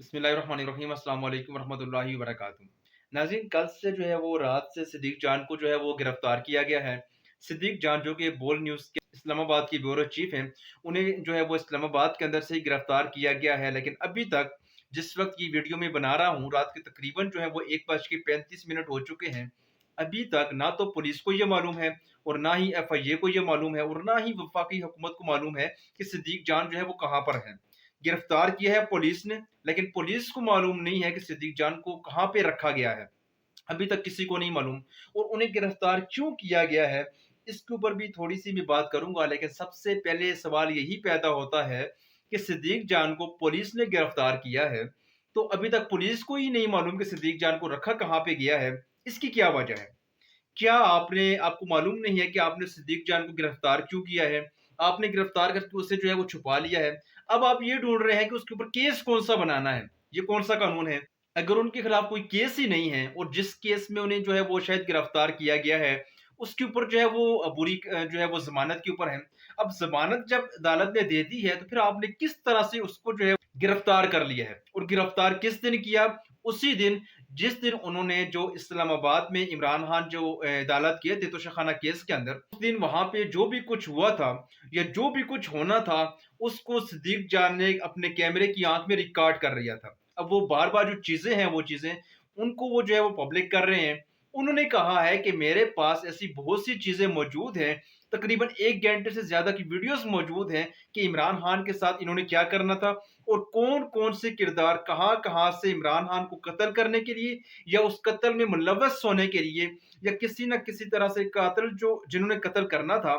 बिस्मिल्लाहिर्रहमानिर्रहीम अस्सलाम वालेकुम रहमतुल्लाहि व बरकातुहू। नाज़रीन, कल से जो है वो रात से सिद्दीक जान को जो है वो गिरफ्तार किया गया है। सिद्दीक जान जो कि बोल न्यूज़ के इस्लामाबाद की ब्यूरो चीफ हैं, उन्हें जो है वो इस्लामाबाद के अंदर से ही गिरफ्तार किया गया है। लेकिन अभी तक जिस वक्त ये वीडियो में बना रहा हूँ, रात के तकरीबन जो है वो 1:35 हो चुके हैं। अभी तक ना तो पुलिस को ये मालूम है और ना ही FIA को ये मालूम है और ना ही वफाकी हुकूमत को मालूम है कि सिद्दीक जान जो है वो कहाँ पर है। गिरफ्तार किया है पुलिस ने, लेकिन पुलिस को मालूम नहीं है कि सिद्दीक जान को कहाँ पे रखा गया है। अभी तक किसी को नहीं मालूम और उन्हें गिरफ्तार क्यों किया गया है, इसके ऊपर भी थोड़ी सी मैं बात करूंगा। लेकिन सबसे पहले सवाल यही पैदा होता है कि सिद्दीक जान को पुलिस ने गिरफ्तार किया है, तो अभी तक पुलिस को ही नहीं मालूम कि सिद्दीक जान को रखा कहाँ पे गया है। इसकी क्या वजह है? क्या आपको मालूम नहीं है कि आपने सिद्दीक जान को गिरफ्तार क्यों किया है? आपने गिरफ्तार करके उसे जो है वो छुपा लिया है। अब आप ये ढूंढ रहे हैं कि उसके ऊपर केस कौन सा बनाना है, ये कौन सा कानून है। अगर उनके खिलाफ कोई केस ही नहीं है और जिस केस में उन्हें जो है वो शायद गिरफ्तार किया गया है, उसके ऊपर जो है वो जो है वो जमानत के ऊपर है। अब जमानत जब अदालत ने दे दी है, तो फिर आपने किस तरह से उसको जो है गिरफ्तार कर लिया है। और गिरफ्तार किस दिन किया? उसी दिन जिस दिन उन्होंने जो इस्लामाबाद में इमरान खान जो अदालत किए थे तोशाखाना केस के अंदर, उस दिन वहां पे जो भी कुछ हुआ था या जो भी कुछ होना था, उसको सिद्दीक जान ने अपने कैमरे की आंख में रिकॉर्ड कर लिया था। अब वो बार बार जो चीजें हैं, वो चीजें उनको वो जो है वो पब्लिक कर रहे हैं। उन्होंने कहा है कि मेरे पास ऐसी बहुत सी चीजें मौजूद हैं, तकरीबन 1 घंटे से ज्यादा की वीडियोस मौजूद हैं कि इमरान खान के साथ इन्होंने क्या करना था और कौन कौन से किरदार कहाँ कहाँ से इमरान खान को कत्ल करने के लिए या उस कत्ल में मुलव्वस होने के लिए या किसी न किसी तरह से कातिल जो जिन्होंने कत्ल करना था,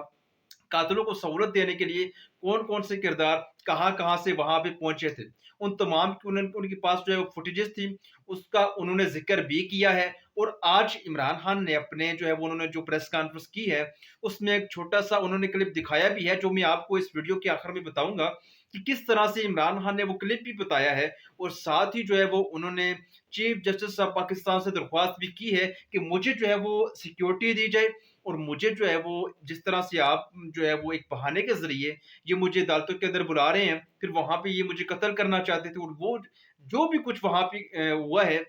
कातिलों को सहूलत देने के लिए कौन कौन से किरदार कहाँ कहाँ से वहां पे पहुंचे थे, उन तमाम की उनके पास जो है वो फुटेजेस थी, उसका उन्होंने जिक्र भी किया है। और आज इमरान खान ने अपने जो है वो उन्होंने जो प्रेस कॉन्फ्रेंस की है, उसमें एक छोटा सा उन्होंने क्लिप दिखाया भी है, जो मैं आपको इस वीडियो के आखिर में बताऊंगा कि किस तरह से इमरान खान ने वो क्लिप भी बताया है। और साथ ही जो है वो उन्होंने चीफ जस्टिस ऑफ पाकिस्तान से दरख्वास्त भी की है कि मुझे जो है वो सिक्योरिटी दी जाए और मुझे जो है वो जिस तरह से आप जो है वो एक बहाने के जरिए ये मुझे अदालतों के अंदर बुला रहे हैं, फिर वहां पे ये मुझे कत्ल करना चाहते थे, और वो जो भी कुछ वहां पे हुआ है,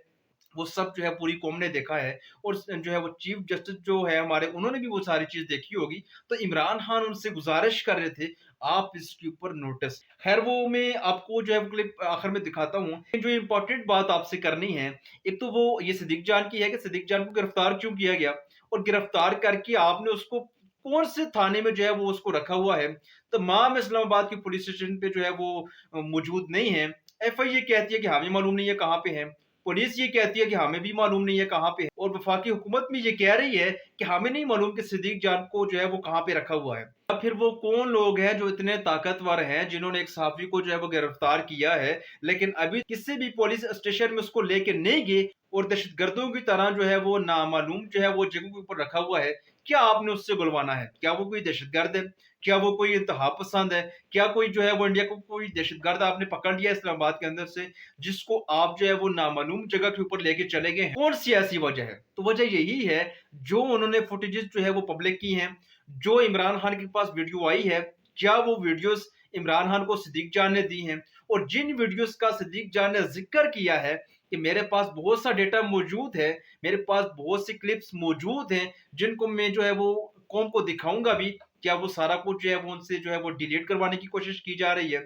वो सब जो है पूरी कौम ने देखा है। और जो है वो चीफ जस्टिस जो है हमारे, उन्होंने भी वो सारी चीज देखी होगी। तो इमरान खान उनसे गुजारिश कर रहे थे, आप इसके ऊपर नोटिस। खैर, वो मैं आपको जो है वो क्लिप आखिर में दिखाता हूँ। जो इंपॉर्टेंट बात आपसे करनी है, एक तो वो ये सिद्दीक जान की है कि सिद्दीक जान को गिरफ्तार क्यों किया गया और गिरफ्तार करके आपने उसको कौन से थाने में जो है वो उसको रखा हुआ है। तमाम इस्लामाबाद की पुलिस स्टेशन पे जो है वो मौजूद नहीं है। FIA कहती है कि हमें मालूम नहीं है कहाँ पे है, पुलिस ये कहती है कि हमें भी मालूम नहीं है कहाँ पे है, और वफाकी हुकूमत भी ये कह रही है कि हमें नहीं मालूम कि सिद्दीक जान को जो है वो कहाँ पे रखा हुआ है। अब फिर वो कौन लोग हैं जो इतने ताकतवर हैं जिन्होंने एक सहाफी को जो है वो गिरफ्तार किया है, लेकिन अभी किसी भी पुलिस स्टेशन में उसको लेके नहीं गए और दहशतगर्दों की तरह जो है वो नामालूम जो है वो जगह के ऊपर रखा हुआ है। क्या आपने उससे बुलवाना है? क्या वो कोई दहशतगर्द है? क्या वो कोई इंतहा पसंद है? क्या कोई जो है वो इंडिया को कोई दहशतगर्द आपने पकड़ लिया इस्लामाबाद के अंदर से, जिसको आप जो है वो नामालूम जगह के ऊपर लेके चले गए हैं? कौन सी ऐसी वजह है? तो वजह यही है, जो उन्होंने फुटेजेस जो है वो पब्लिक की हैं, जो इमरान खान के पास वीडियो आई है, क्या वो वीडियोस इमरान खान को सिद्दीक जान ने दी हैं? और जिन वीडियोस का सिद्दीक जान ने जिक्र किया है कि मेरे पास बहुत सा डेटा मौजूद है, मेरे पास बहुत सी क्लिप्स मौजूद हैं, जिनको मैं जो है वो कौम को दिखाऊंगा भी, क्या वो सारा कुछ जो है वो उनसे जो है वो डिलीट करवाने की कोशिश की जा रही है?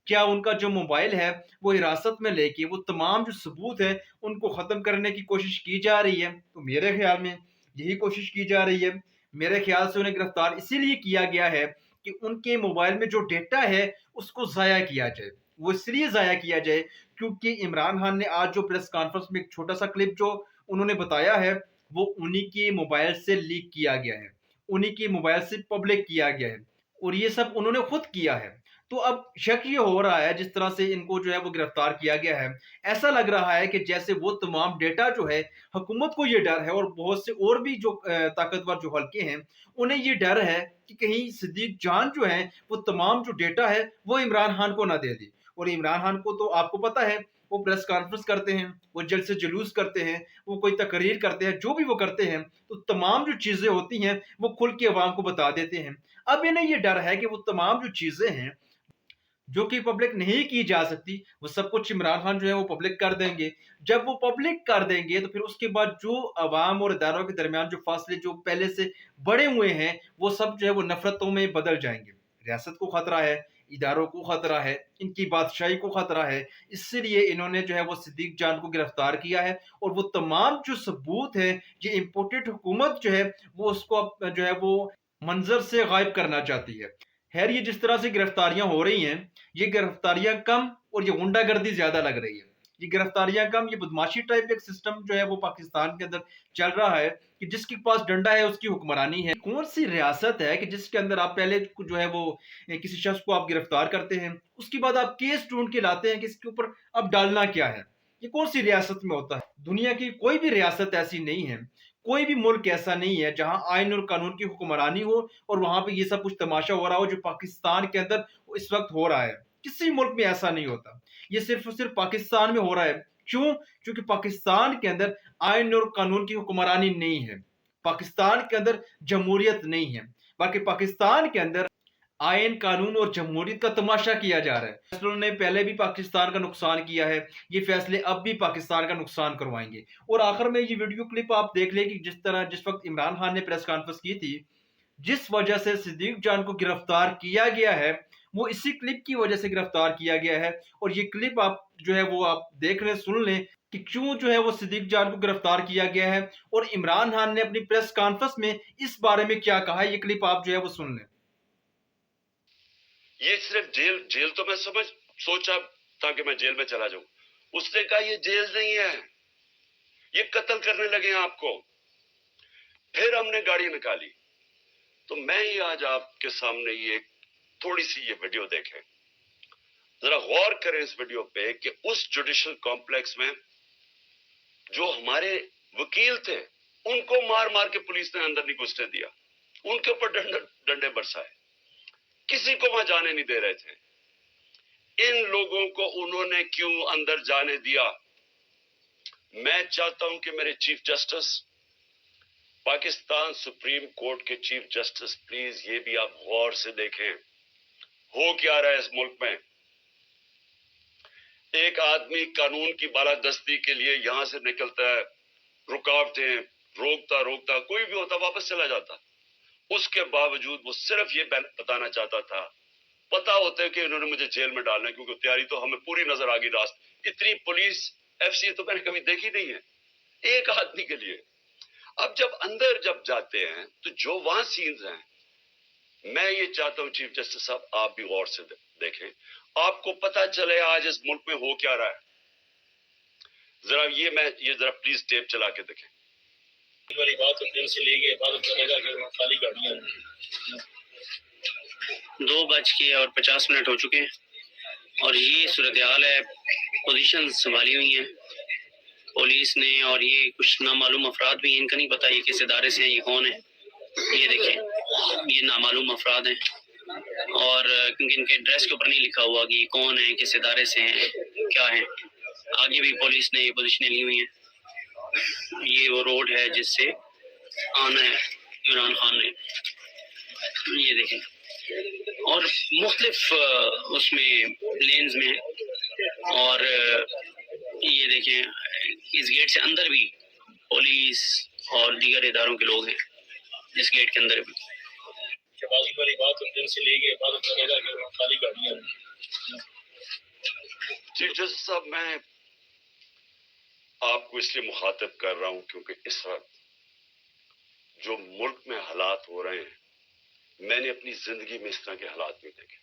क्या उनका जो मोबाइल है वो हिरासत में लेके वो तमाम जो सबूत है उनको खत्म करने की कोशिश की जा रही है? तो मेरे ख्याल में यही कोशिश की जा रही है। मेरे ख्याल से उन्हें गिरफ्तार इसीलिए किया गया है कि उनके मोबाइल में जो डेटा है उसको जाया किया जाए। वो इसलिए जाया किया जाए क्योंकि इमरान खान ने आज जो प्रेस कॉन्फ्रेंस में एक छोटा सा क्लिप जो उन्होंने बताया है, वो उन्हीं के मोबाइल से लीक किया गया है, उन्हीं के मोबाइल से पब्लिक किया गया है, और ये सब उन्होंने खुद किया है। तो अब शक ये हो रहा है, जिस तरह से इनको जो है वो गिरफ्तार किया गया है, ऐसा लग रहा है कि जैसे वो तमाम डेटा जो है, हुकूमत को ये डर है और बहुत से और भी जो ताकतवर जो हल्के हैं, उन्हें ये डर है कि कहीं सिद्दीक जान जो है वो तमाम जो डेटा है वो इमरान खान को ना दे दी। और इमरान खान को तो आपको पता है, वो प्रेस कॉन्फ्रेंस करते हैं, वो जल्द से जुलूस करते हैं, वो कोई तकरीर करते हैं, जो भी वो करते हैं, तो तमाम जो चीजें होती हैं वो खुल के अवाम को बता देते हैं। अब इन्हें ये डर है कि वो तमाम जो चीजें हैं जो कि पब्लिक नहीं की जा सकती, वो सब कुछ इमरान खान जो है वो पब्लिक कर देंगे। जब वो पब्लिक कर देंगे तो फिर उसके बाद जो अवाम और इदारों के दरमियान जो फासले जो पहले से बढ़े हुए हैं, वो सब जो है वो नफरतों में बदल जाएंगे। रियासत को खतरा है, इदारों को खतरा है, इनकी बादशाही को खतरा है। इसलिए इन्होंने जो है वो सिद्दीक जान को गिरफ्तार किया है, और वो तमाम जो सबूत है, ये इम्पोर्टेड हुकूमत जो है वो उसको जो है वो मंजर से गायब करना चाहती है। खैर, ये जिस तरह से गिरफ्तारियां हो रही हैं, ये गिरफ्तारियां कम और ये गुंडागर्दी ज्यादा लग रही है। ये गिरफ्तारियां कम, ये बदमाशी टाइप एक सिस्टम जो है वो पाकिस्तान के अंदर चल रहा है कि जिसके पास डंडा है उसकी हुक्मरानी है। कौन सी रियासत है कि जिसके अंदर आप पहले जो है वो किसी शख्स को आप गिरफ्तार करते हैं, उसके बाद आप केस ढूंढ के लाते हैं कि इसके ऊपर अब डालना क्या है। ये कौन सी रियासत में होता है? दुनिया की कोई भी रियासत ऐसी नहीं है, कोई भी मुल्क ऐसा नहीं है जहां आइन और कानून की हुक्मरानी हो और वहां पे ये सब कुछ तमाशा हो रहा हो जो पाकिस्तान के अंदर इस वक्त हो रहा है। किसी मुल्क में ऐसा नहीं होता। ये सिर्फ और सिर्फ पाकिस्तान में हो रहा है। क्यों? क्योंकि पाकिस्तान के अंदर आइन और कानून की हुक्मरानी नहीं है। पाकिस्तान के अंदर जमहूरियत नहीं है, बल्कि पाकिस्तान के अंदर आयन कानून और जमहूरियत का तमाशा किया जा रहा है। फैसलों ने पहले भी पाकिस्तान का नुकसान किया है, ये फैसले अब भी पाकिस्तान का नुकसान करवाएंगे। और आखिर में ये वीडियो क्लिप आप देख लें कि जिस वक्त इमरान खान ने प्रेस कॉन्फ्रेंस की थी, जिस वजह से सिद्दीक जान को गिरफ्तार किया गया है, वो इसी क्लिप की वजह से गिरफ्तार किया गया है। और ये क्लिप आप जो है वो आप देख लें, सुन लें कि क्यों जो है वो सिद्दीक जान को गिरफ्तार किया गया है और इमरान खान ने अपनी प्रेस कॉन्फ्रेंस में इस बारे में क्या कहा है। ये क्लिप आप जो है वो सुन लें। ये सिर्फ जेल जेल तो मैं सोचा था कि मैं जेल में चला जाऊं। उसने कहा ये जेल नहीं है, ये कत्ल करने लगे हैं आपको। फिर हमने गाड़ी निकाली। तो मैं ही आज आपके सामने ये थोड़ी सी ये वीडियो देखें, जरा गौर करें इस वीडियो पे कि उस जुडिशल कॉम्प्लेक्स में जो हमारे वकील थे, उनको मार मार के पुलिस ने अंदर नहीं घुसने दिया, उनके ऊपर डंडे बरसाए, किसी को वहां जाने नहीं दे रहे थे। इन लोगों को उन्होंने क्यों अंदर जाने दिया? मैं चाहता हूं कि मेरे chief justice, Pakistan supreme court के चीफ जस्टिस, प्लीज ये भी आप गौर से देखें, हो क्या रहा है इस मुल्क में। एक आदमी कानून की बालादस्ती के लिए यहां से निकलता है, रुकावटें रोकता रोकता, कोई भी होता वापस चला जाता। उसके बावजूद वो सिर्फ ये बताना चाहता था, पता होता है कि इन्होंने मुझे जेल में डालना है, क्योंकि तैयारी तो हमें पूरी नजर आ गई। रास्ते इतनी पुलिस एफसी तो मैंने कभी देखी नहीं है एक आदमी के लिए। अब जब अंदर जब जाते हैं तो जो वहां सीन्स हैं, मैं ये चाहता हूं चीफ जस्टिस साहब आप भी गौर से देखें, आपको पता चले आज इस मुल्क में हो क्या रहा है। जरा ये जरा प्लीज टेप चला के देखें। वाली बात दिन से ले गए बाद चलेगा कि खाली गाड़ियां 2:50 हो चुके हैं और ये सूरत हाल है। पोजीशन संभाली हुई है पुलिस ने, और ये कुछ नामालूम अफराद भी हैं, इनका नहीं पता ये किस इदारे से हैं, ये कौन है। ये देखें, ये नामालूम अफराद हैं, और क्योंकि इनके ड्रेस के ऊपर नहीं लिखा हुआ कि ये कौन है, किस इदारे से हैं, क्या है। आगे भी पुलिस ने ये पोजीशनें ली हुई हैं। ये वो रोड है जिससे आना है इमरान खान ने, ये देखें, और मुख्तलिफ उसमें लेन्स में है। और ये देखें, इस गेट से अंदर भी पुलिस और दीगर इदारों के लोग हैं, इस गेट के अंदर भी। शबाजी वाली बात दिन से ले गए बाद चलेगा कि खाली गाड़ियां। चीफ जस्टिस साहब, मैं आपको इसलिए मुखातिब कर रहा हूं क्योंकि इस वक्त जो मुल्क में हालात हो रहे हैं, मैंने अपनी जिंदगी में इस तरह के हालात नहीं देखे।